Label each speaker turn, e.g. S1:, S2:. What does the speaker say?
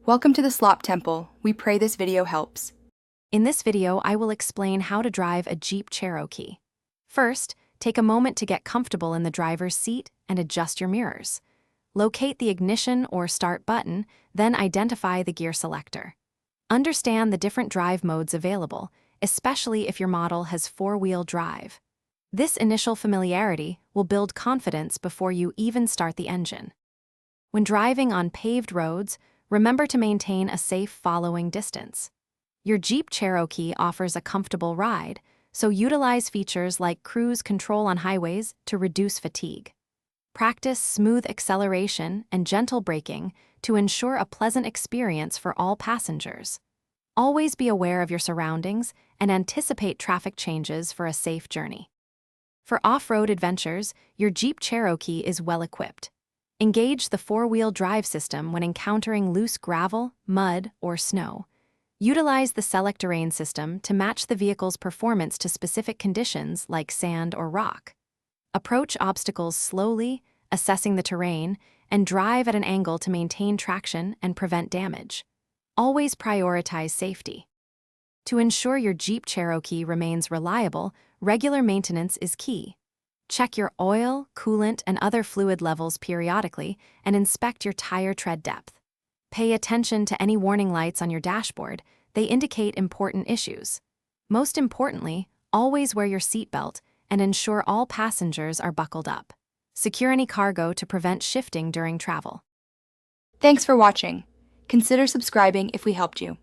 S1: Welcome to the Slop Temple. We pray this video helps.
S2: In this video, I will explain how to drive a Jeep Cherokee. First, take a moment to get comfortable in the driver's seat and adjust your mirrors. Locate the ignition or start button, then identify the gear selector. Understand the different drive modes available, especially if your model has four-wheel drive. This initial familiarity will build confidence before you even start the engine. When driving on paved roads, remember to maintain a safe following distance. Your Jeep Cherokee offers a comfortable ride, so utilize features like cruise control on highways to reduce fatigue. Practice smooth acceleration and gentle braking to ensure a pleasant experience for all passengers. Always be aware of your surroundings and anticipate traffic changes for a safe journey. For off-road adventures, your Jeep Cherokee is well-equipped. Engage the four-wheel drive system when encountering loose gravel, mud, or snow. Utilize the Select Terrain system to match the vehicle's performance to specific conditions like sand or rock. Approach obstacles slowly, assessing the terrain, and drive at an angle to maintain traction and prevent damage. Always prioritize safety. To ensure your Jeep Cherokee remains reliable, regular maintenance is key. Check your oil, coolant, and other fluid levels periodically and inspect your tire tread depth. Pay attention to any warning lights on your dashboard. They indicate important issues. Most importantly, always wear your seatbelt and ensure all passengers are buckled up. Secure any cargo to prevent shifting during travel.
S1: Thanks for watching. Consider subscribing if we helped you.